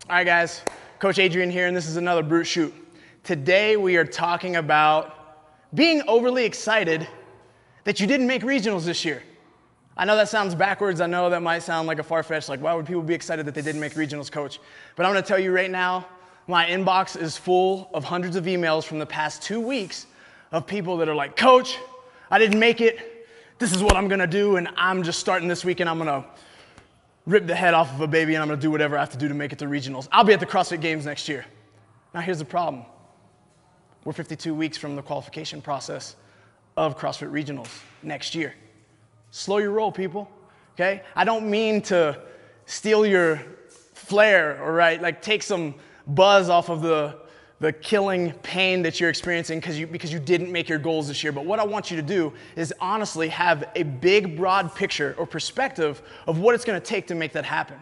All right, guys, Coach Adrian here, and this is another Brute Shoot. Today we are talking about being overly excited that you didn't make regionals this year. I know that sounds backwards. I know that might sound like a far-fetched, like why would people be excited that they didn't make regionals, Coach? But I'm gonna tell you right now, my inbox is full of hundreds of emails from the past 2 weeks of people that are like, Coach, I didn't make it. This is what I'm gonna do, and I'm just starting this week, and I'm gonna rip the head off of a baby, and I'm gonna do whatever I have to do to make it to regionals. I'll be at the CrossFit Games next year. Now here's the problem. We're 52 weeks from the qualification process of CrossFit Regionals next year. Slow your roll, people, okay? I don't mean to steal your flair or like take some buzz off of the killing pain that you're experiencing because you didn't make your goals this year. But what I want you to do is honestly have a big, broad picture or perspective of what it's gonna take to make that happen.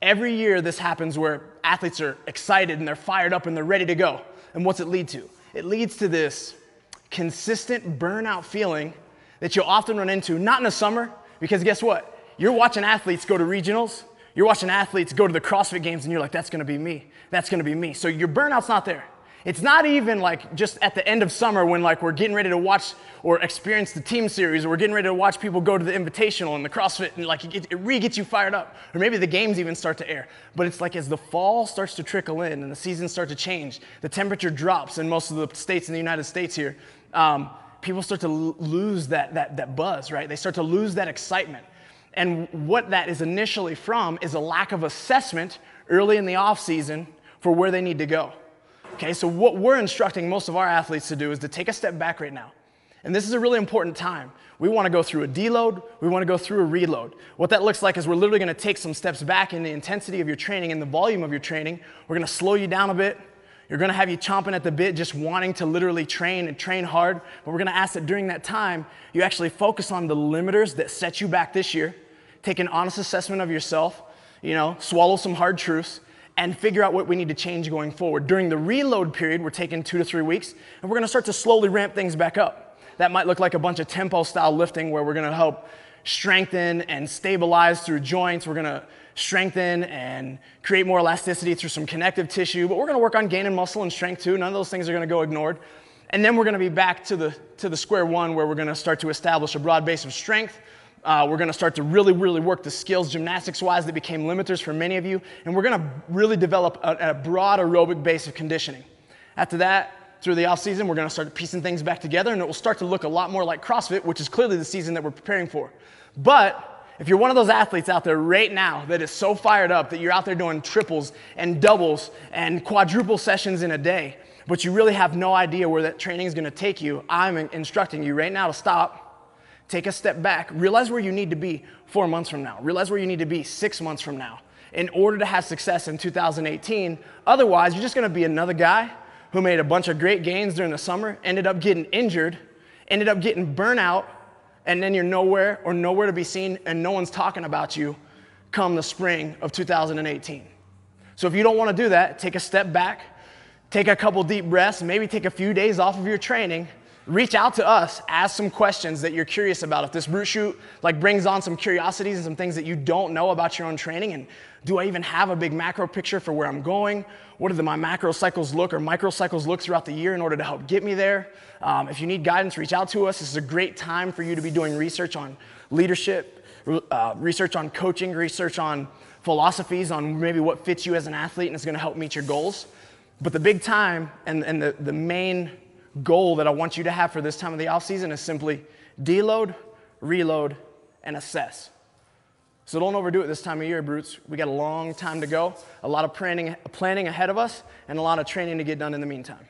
Every year this happens where athletes are excited and they're fired up and they're ready to go. And what's it lead to? It leads to this consistent burnout feeling that you'll often run into, not in the summer, because guess what? You're watching athletes go to regionals, you're watching athletes go to the CrossFit Games, and you're like, that's gonna be me, that's gonna be me. So your burnout's not there. It's not even like just at the end of summer when like we're getting ready to watch or experience the team series, or we're getting ready to watch people go to the invitational and the CrossFit, and like it really gets you fired up. Or maybe the games even start to air. But it's like as the fall starts to trickle in and the seasons start to change, the temperature drops in most of the states in the United States here, people start to lose that buzz, right? They start to lose that excitement. And what that is initially from is a lack of assessment early in the off season for where they need to go. Okay, so what we're instructing most of our athletes to do is to take a step back right now. And this is a really important time. We want to go through a deload, we want to go through a reload. What that looks like is we're literally going to take some steps back in the intensity of your training and the volume of your training. We're going to slow you down a bit. You're going to have you chomping at the bit, just wanting to literally train and train hard. But we're going to ask that during that time, you actually focus on the limiters that set you back this year, take an honest assessment of yourself, swallow some hard truths, and figure out what we need to change going forward. During the reload period, we're taking 2 to 3 weeks, and we're gonna start to slowly ramp things back up. That might look like a bunch of tempo-style lifting where we're gonna help strengthen and stabilize through joints. We're gonna strengthen and create more elasticity through some connective tissue, but we're gonna work on gaining muscle and strength too. None of those things are gonna go ignored. And then we're gonna be back to the square one where we're gonna start to establish a broad base of strength. We're gonna start to really work the skills gymnastics-wise that became limiters for many of you, and we're gonna really develop a broad aerobic base of conditioning. After that, through the off-season, we're gonna start piecing things back together, and it will start to look a lot more like CrossFit, which is clearly the season that we're preparing for. But if you're one of those athletes out there right now that is so fired up that you're out there doing triples and doubles and quadruple sessions in a day, but you really have no idea where that training is gonna take you, I'm instructing you right now to stop. Take a step back, realize where you need to be 4 months from now, realize where you need to be 6 months from now in order to have success in 2018. Otherwise, you're just gonna be another guy who made a bunch of great gains during the summer, ended up getting injured, ended up getting burnout, and then you're nowhere to be seen, and no one's talking about you come the spring of 2018. So if you don't wanna do that, take a step back, take a couple deep breaths, maybe take a few days off of your training. Reach out to us, ask some questions that you're curious about. If this Brute Shoot brings on some curiosities and some things that you don't know about your own training, and do I even have a big macro picture for where I'm going? What do my macro cycles look or micro cycles look throughout the year in order to help get me there? If you need guidance, reach out to us. This is a great time for you to be doing research on leadership, research on coaching, research on philosophies on maybe what fits you as an athlete and is going to help meet your goals. But the big time and the main goal that I want you to have for this time of the off season is simply deload, reload, and assess. So don't overdo it this time of year, Brutes. We got a long time to go, a lot of planning ahead of us, and a lot of training to get done in the meantime.